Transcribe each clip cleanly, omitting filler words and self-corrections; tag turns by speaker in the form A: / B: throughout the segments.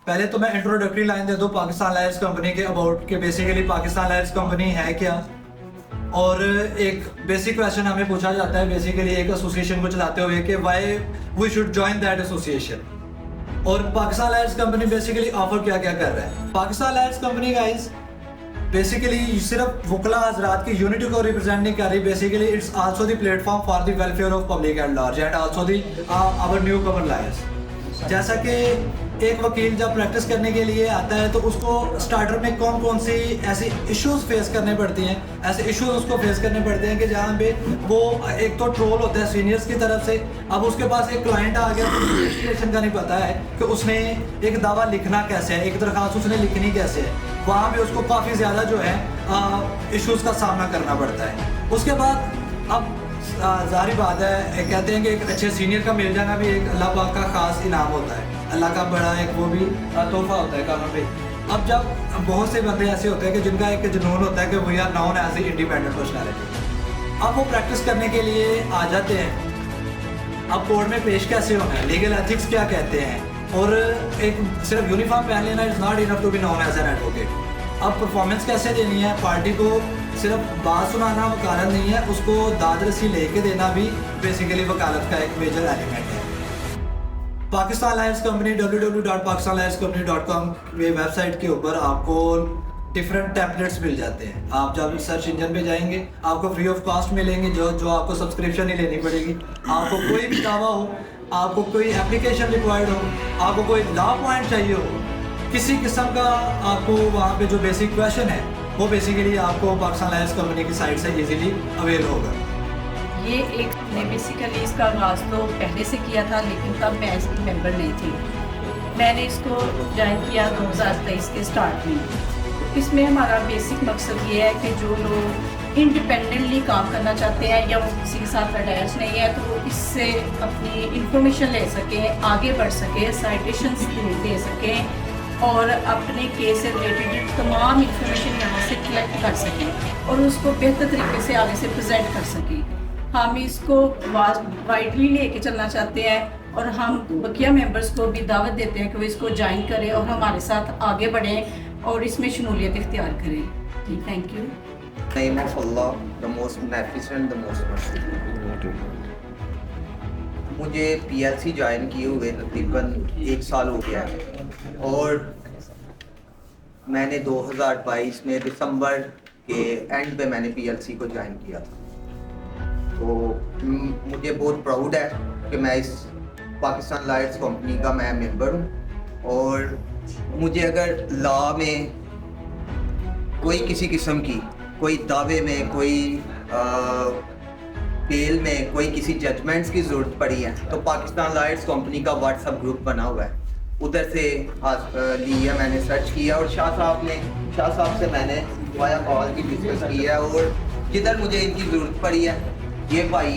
A: पहले तो मैं इंट्रोडक्टरी लाइन दे दूं पाकिस्तान लायर्स कंपनी के अबाउट के बेसिकली पाकिस्तान लायर्स कंपनी है क्या, और एक बेसिक क्वेश्चन हमें पूछा जाता है बेसिकली एक एसोसिएशन को चलाते हुए कि why we should join that association, और Pakistan lawyers company basically offer क्या क्या कर रहा है। Pakistan lawyers company guys basically सिर्फ वकला हजरात की यूनिटी को रिप्रेजेंट नहीं कर रही, basically it's also the platform for the welfare of public at large and also the our newcomer lawyers. जैसा कि एक वकील जब प्रैक्टिस करने के लिए आता है तो उसको स्टार्टर में कौन कौन सी ऐसी इश्यूज फेस करने पड़ती हैं, ऐसे इश्यूज उसको फेस करने पड़ते हैं कि जहाँ पे वो एक तो ट्रोल होता है सीनियर्स की तरफ से। अब उसके पास एक क्लाइंट आ गया तो रजिस्ट्रेशन का नहीं पता है कि उसने एक दावा लिखना कैसे है, एक दरखास्त उसने लिखनी कैसे है, वहाँ पे उसको काफ़ी ज़्यादा जो है इश्यूज़ का सामना करना पड़ता है। उसके बाद अब ज़ाहिर बात है कहते हैं कि एक अच्छे सीनियर का मिल जाना भी एक अल्लाह पाक का ख़ास इनाम होता है, अल्लाह का बड़ा एक वो भी तोहफा होता है कानों पे। अब जब बहुत से बंदे ऐसे होते हैं कि जिनका एक जुनून होता है कि we are known as a independent personality, अब वो प्रैक्टिस करने के लिए आ जाते हैं। अब कोर्ट में पेश कैसे होना है, लीगल एथिक्स क्या कहते हैं, और एक सिर्फ यूनिफॉर्म पहन लेना is not enough to be known as an advocate. अब परफॉर्मेंस कैसे देनी है, पार्टी को सिर्फ बात सुनाना वकालत नहीं है, उसको दाद रसी लेके देना भी बेसिकली वकालत का एक मेजर एलिमेंट है। पाकिस्तान लायर्स कंपनी www.pakistanlayerscompany.com ये वेबसाइट के ऊपर आपको डिफरेंट टेम्पलेट्स मिल जाते हैं। आप जब सर्च इंजन पे जाएंगे आपको फ्री ऑफ कॉस्ट मिलेंगे, जो आपको सब्सक्रिप्शन ही लेनी पड़ेगी। आपको कोई भी दावा हो, आपको कोई एप्लीकेशन रिक्वायर्ड हो, आपको कोई लॉ पॉइंट चाहिए हो, किसी किस्म का आपको वहाँ पे जो बेसिक क्वेश्चन है वो बेसिकली आपको पाकिस्तान लायर्स कंपनी की साइट से इजीली अवेल होगा।
B: ये एक ने बेसिकली इसका आगाज़ तो पहले से किया था, लेकिन तब मैं इसकी मेंबर नहीं थी। मैंने इसको ज्वाइन किया 2023 के स्टार्ट में। इसमें हमारा बेसिक मकसद ये है कि जो लोग इंडिपेंडेंटली काम करना चाहते हैं या वो किसी के साथ अटैच नहीं है तो वो इससे अपनी इंफॉर्मेशन ले सकें, आगे बढ़ सकें, साइटेशंस दे सकें और अपने केस से रिलेटेड तमाम इंफॉर्मेशन यहाँ से कलेक्ट कर सकें और उसको बेहतर तरीके से आगे से प्रेजेंट कर सकें। हम इसको वाइडली लेके चलना चाहते हैं और हम बकिया मेंबर्स को भी दावत देते हैं कि वो इसको ज्वाइन करें और हमारे साथ आगे बढ़ें और इसमें शमूलियत इख्तियार करें। जी thank you.
C: Name of Allah, the most beneficent, the most merciful। मुझे PLC ज्वाइन किए हुए तकरीबन 1 साल हो गया है और मैंने 2022 में दिसंबर के एंड पे मैंने PLC को ज्वाइन किया था। तो मुझे बहुत प्राउड है कि मैं इस पाकिस्तान लायर्स कंपनी का मैं मेंबर हूँ और मुझे अगर लॉ में कोई किसी किस्म की कोई दावे में, कोई बेल में, कोई किसी जजमेंट्स की ज़रूरत पड़ी है तो पाकिस्तान लायर्स कंपनी का व्हाट्सएप ग्रुप बना हुआ है, उधर से लिया मैंने सर्च किया और शाह साहब से मैंने वाया कॉल भी डिस्कस किया और जिधर मुझे इनकी ज़रूरत पड़ी है ये भाई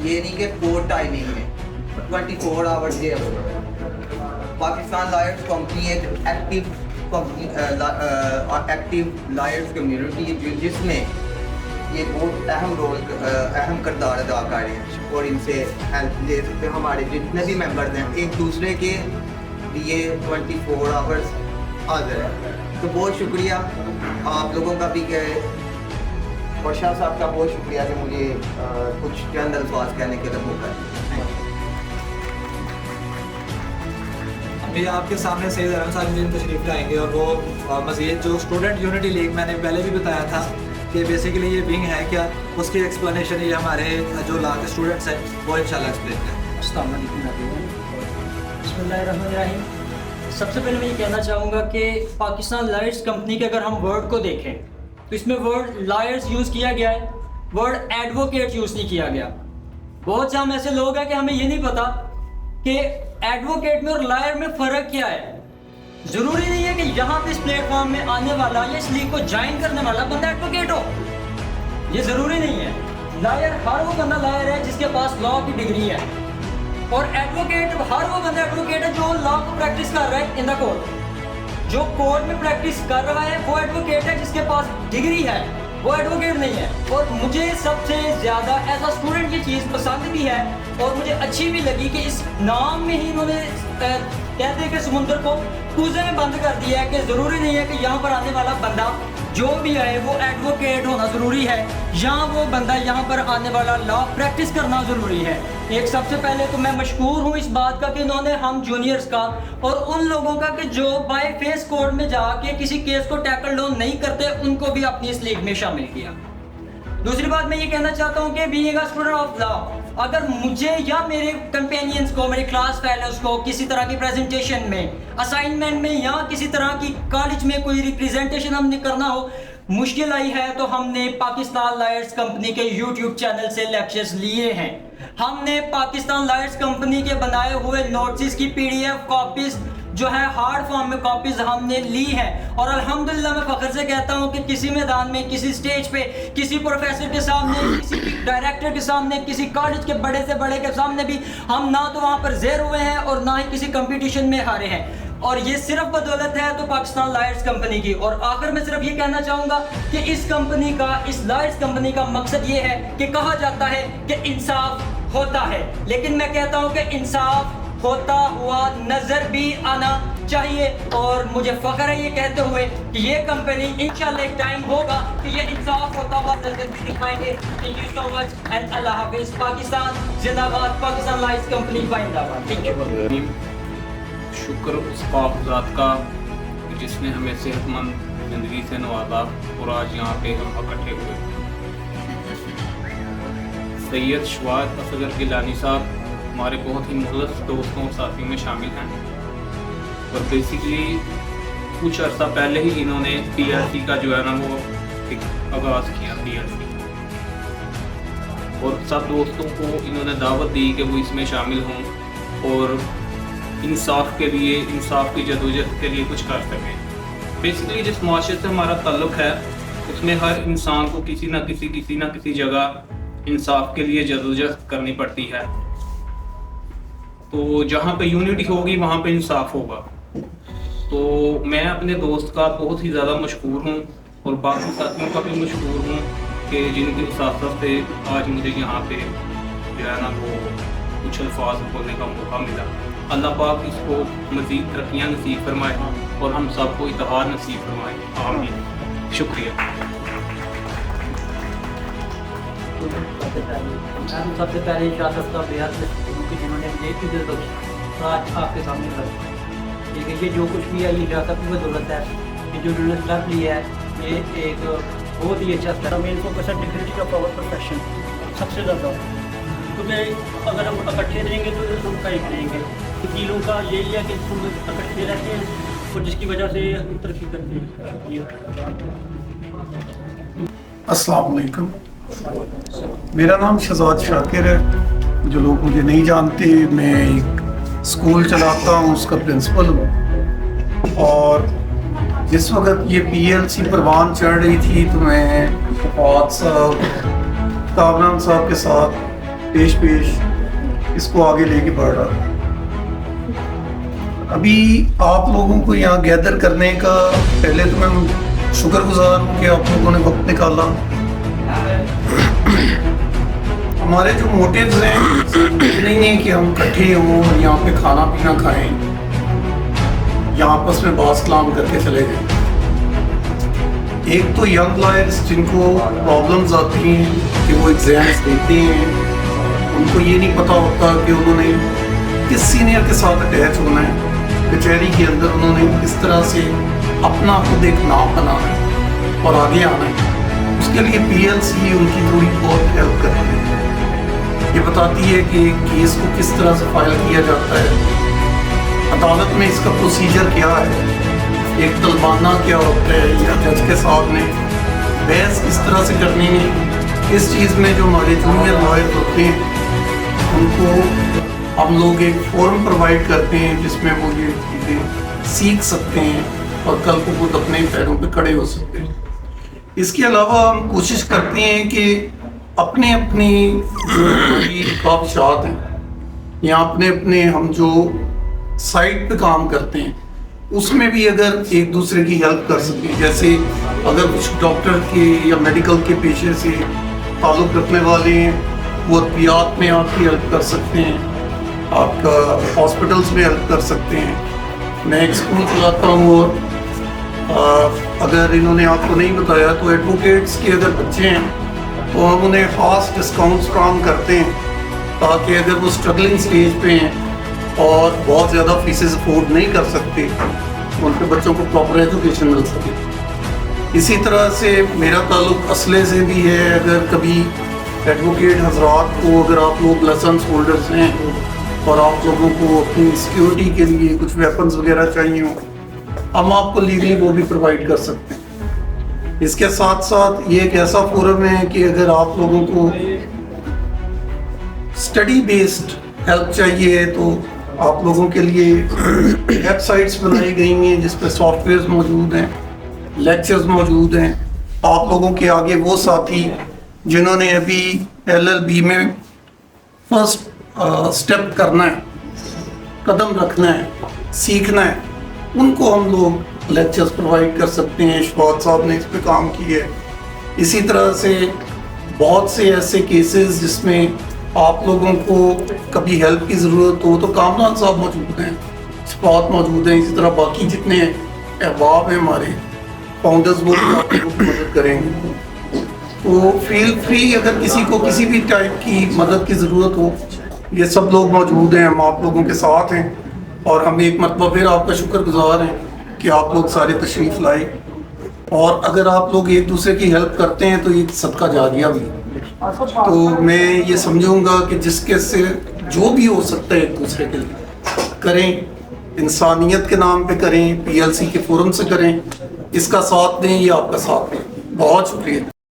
C: ये नहीं कि कोर्ट टाइमिंग में 24 आवर्स ये पाकिस्तान लायर्स कंपनी एक active company active lawyers community जिसमें ये बहुत अहम किरदार अदा कर रहे हैं और इनसे हेल्प ले सकते हैं। हमारे जितने भी मेंबर्स हैं एक दूसरे के लिए 24 आवर्स हाजिर है। तो बहुत शुक्रिया आप लोगों का भी और शाह साहब का बहुत शुक्रिया कि मुझे कुछ चंद अल्फाज कहने के लिए मौका दिया।
A: अभी आपके सामने सैयद अरहम साहब तशरीफ लाएंगे और वो मज़ीद जो स्टूडेंट यूनिटी लीग मैंने पहले भी बताया था कि बेसिकली ये विंग है क्या, उसकी एक्सप्लेनेशन ये हमारे जो लॉ के स्टूडेंट्स हैं वो इंशाल्लाह एक्सप्लेन करें।
D: अस्सलाम वालेकुम। बिस्मिल्लाहिर्रहमानिर्रहीम। सबसे पहले मैं ये कहना चाहूँगा कि पाकिस्तान लायर्स कंपनी के अगर हम वर्ड को देखें तो इसमें वर्ड लायर्स यूज़ किया गया है, वर्ड एडवोकेट यूज़ नहीं किया गया। बहुत से हम ऐसे लोग हैं कि हमें ये नहीं पता कि एडवोकेट में और लायर में फ़र्क क्या है। ज़रूरी नहीं है कि यहाँ पे इस प्लेटफॉर्म में आने वाला या इस लीग को ज्वाइन करने वाला बंदा एडवोकेट हो, ये ज़रूरी नहीं है। लायर हर वो बंदा लायर है जिसके पास लॉ की डिग्री है और एडवोकेट हर वो बंदा एडवोकेट है जो लॉ को प्रैक्टिस कर रहा है इन द कोर्ट। जो कोर्ट में प्रैक्टिस कर रहा है वो एडवोकेट है, जिसके पास डिग्री है वो एडवोकेट नहीं है। और मुझे सबसे ज़्यादा एज अ स्टूडेंट ये चीज़ पसंद भी है और मुझे अच्छी भी लगी कि इस नाम में ही इन्होंने कहते हैं कि समुद्र को कूजे में बंद कर दिया है कि ज़रूरी नहीं है कि यहाँ पर आने वाला बंदा जो भी आए वो एडवोकेट होना ज़रूरी है, यहाँ वो बंदा यहाँ पर आने वाला लॉ प्रैक्टिस करना ज़रूरी है। एक सबसे पहले तो मैं मशकूर हूँ इस बात का कि इन्होंने हम जूनियर्स का और उन लोगों का कि जो बाय फेस कोर्ट में जाके किसी केस को टैकल डाउन नहीं करते, उनको भी अपनी इस लीग में शामिल किया। दूसरी बात मैं ये कहना चाहता हूँ कि being a student of law, अगर मुझे या मेरे कंपेनियंस को, मेरे क्लास फेलोज को किसी तरह की प्रेजेंटेशन में, असाइनमेंट में या किसी तरह की कॉलेज में कोई रिप्रेजेंटेशन हमने करना हो, मुश्किल आई है तो हमने पाकिस्तान लॉयर्स कंपनी के यूट्यूब चैनल से लेक्चर्स लिए हैं। हमने पाकिस्तान लॉयर्स कंपनी के बनाए हुए नोट्स की पीडीएफ कॉपीज जो है हार्ड फॉर्म में कॉपीज हमने ली हैं, और अल्हम्दुलिल्लाह मैं फख्र से कहता हूं कि किसी मैदान में, किसी स्टेज पे, किसी प्रोफेसर के सामने, किसी डायरेक्टर के सामने, किसी कॉलेज के बड़े से बड़े के सामने भी हम ना तो वहां पर ज़ेर हुए हैं और ना ही किसी कंपटीशन में हारे हैं, और ये सिर्फ बदौलत है तो पाकिस्तान लॉयर्स कंपनी की। और आखिर में सिर्फ ये कहना चाहूँगा कि इस कंपनी का, इस लॉयर्स कंपनी का मकसद ये है कि कहा जाता है कि इंसाफ होता है, लेकिन मैं कहता हूँ कि इंसाफ होता हुआ नजर भी आना चाहिए। और मुझे फख्र है ये कहते हुए कि ये कंपनी इंशाल्लाह एक टाइम होगा कि ये इंसाफ होता हुआ नजर भी दिखाएंगे। Thank you so much and अल्लाह हाफिज। पाकिस्तान जिंदाबाद, पाकिस्तान लॉयर्स कंपनी जिंदाबाद। Thank you.
E: शुक्र उस पाक ज़ात का जिसने हमें सेहतमंद ज़िंदगी से नवाजा और आज यहाँ पे हम इकट्ठे हुए। सैयद शवाद असगर गिलानी साहब हमारे बहुत ही मुखलस दोस्तों और साथियों में शामिल हैं, और बेसिकली कुछ अर्सा पहले ही इन्होंने पीएलसी का जो है ना वो एक आगाज़ किया पीएलसी, और सब दोस्तों को इन्होंने दावत दी कि वो इसमें शामिल हों और इंसाफ के लिए, इंसाफ की जदोजहद के लिए कुछ कर सकें। बेसिकली जिस माशरे से हमारा ताल्लुक़ है उसमें हर इंसान को किसी न किसी जगह इंसाफ के लिए जदोजहद करनी पड़ती है, तो जहाँ पे यूनिटी होगी वहाँ पे इंसाफ होगा। तो मैं अपने दोस्त का बहुत ही ज़्यादा मशहूर हूँ और बाकी साथियों का भी मशहूर हूँ कि जिनकी वसात से आज मुझे यहाँ पे जो है ना वो कुछ अल्फाज बोलने का मौका मिला। अल्लाह पाक इसको मज़ीद तरक्कियाँ नसीब फरमाए और हम सबको इत्तेहाद नसीब फरमाए। आमीन। शुक्रिया।
D: सबसे पहले शासक का बेहद कि जिन्होंने मुझे इज्जत बख्शी आज आपके सामने रखा। ठीक है, ये जो कुछ भी है ये शासक की बदौलत है। ये जो उन्होंने स्टेप लिया है ये एक बहुत ही अच्छा स्टेप। मेन फोकस है डिग्निटी ऑफ आवर प्रोफेशन सबसे ज़्यादा, क्योंकि अगर हम इकट्ठे रहेंगे तो हम क्या करेंगे। वकीलों का यही है कि हम इकट्ठे रहते हैं और जिसकी वजह से हम तरक्की करते हैं।
F: अस्सलाम वालेकुम, मेरा नाम शहजाद शाकिर है। जो लोग मुझे नहीं जानते, मैं एक स्कूल चलाता हूँ, उसका प्रिंसिपल हूँ। और जिस वक्त ये पीएलसी परवान चढ़ रही थी तो मैं फवाद साहब, कामरान साहब के साथ पेश इसको आगे लेके बढ़ रहा था। अभी आप लोगों को यहाँ गैदर करने का पहले तो मैं शुक्रगुजार हूँ कि आप लोगों ने वक्त निकाला। हमारे जो मोटिव्स हैं नहीं है कि हम इकट्ठे हों और यहाँ पे खाना पीना खाएं या आपस में बात कलाम करके चले जाएं। एक तो यंग लॉयर्स जिनको प्रॉब्लम्स आती हैं कि वो एग्जाम्स देते हैं, उनको ये नहीं पता होता कि उन्होंने किस सीनियर के साथ अटैच होना है, कचहरी के अंदर उन्होंने किस तरह से अपना खुद एक नाम बनाना है और आगे आना है। उसके लिए पीएलसी उनकी थोड़ी बहुत हेल्प करती है। ये बताती है कि केस को किस तरह से फाइल किया जाता है, अदालत में इसका प्रोसीजर क्या है, एक तलबाना क्या होता है या जज के सामने बहस किस तरह से करनी है। इस चीज़ में जो हमारे जूनियर लॉयर होते हैं उनको हम लोग एक फोरम प्रोवाइड करते हैं जिसमें वो ये चीज़ें सीख सकते हैं और कल को खुद अपने पैरों पे खड़े हो सकते हैं। इसके अलावा हम कोशिश करते हैं कि अपने अपने काबशात हैं या अपने अपने हम जो साइट पे काम करते हैं उसमें भी अगर एक दूसरे की हेल्प कर सकें। जैसे अगर कुछ डॉक्टर के या मेडिकल के पेशे से ताल्लुक़ रखने वाले हैं वो अतियात में आपकी हेल्प कर सकते हैं। आपका हॉस्पिटल्स में हेल्प कर सकते हैं। मैं एक स्कूल चलाता हूँ और अगर इन्होंने आपको नहीं बताया तो एडवोकेट्स के अगर बच्चे हैं तो हम उन्हें ख़ास डिस्काउंट्स फ्राहम करते हैं, ताकि अगर वो स्ट्रगलिंग स्टेज पे हैं और बहुत ज़्यादा फीसेस अफोर्ड नहीं कर सकते, उनके बच्चों को प्रॉपर एजुकेशन मिल सके। इसी तरह से मेरा ताल्लुक असले से भी है। अगर कभी एडवोकेट हजरात को, अगर आप लोग लाइसेंस होल्डर्स हैं और आप लोगों को अपनी सिक्योरिटी के लिए कुछ वेपन्स वगैरह चाहिए हो, हम आपको लीगली वो भी प्रोवाइड कर सकते हैं। इसके साथ साथ ये एक ऐसा फोरम है कि अगर आप लोगों को स्टडी बेस्ड हेल्प चाहिए तो आप लोगों के लिए वेबसाइट्स बनाई गई हैं जिस पर सॉफ्टवेयर मौजूद हैं, लेक्चर्स मौजूद हैं। आप लोगों के आगे वो साथी जिन्होंने अभी LLB में फर्स्ट स्टेप करना है, कदम रखना है, सीखना है, उनको हम लोग लेक्चर्स प्रोवाइड कर सकते हैं। शफात साहब ने इस पे काम किया है। इसी तरह से बहुत से ऐसे केसेस जिसमें आप लोगों को कभी हेल्प की ज़रूरत हो तो कामरान साहब मौजूद हैं, शफात मौजूद हैं। इसी तरह बाकी जितने अहबाब हैं हमारे फाउंडर्स, वो भी आप लोगों की मदद करेंगे। तो फील फ्री, अगर किसी को किसी भी टाइप की मदद की ज़रूरत हो, ये सब लोग मौजूद हैं, हम आप लोगों के साथ हैं। और हम एक मरतबा फिर आपका शुक्रगुजार हैं कि आप लोग सारे तशरीफ़ लाए। और अगर आप लोग एक दूसरे की हेल्प करते हैं तो ये सदका जारिया भी है। तो मैं ये समझूंगा कि जिसके से जो भी हो सकता है एक दूसरे के लिए करें, इंसानियत के नाम पे करें, PLC के फोरम से करें, इसका साथ दें, ये आपका साथ दें। बहुत शुक्रिया।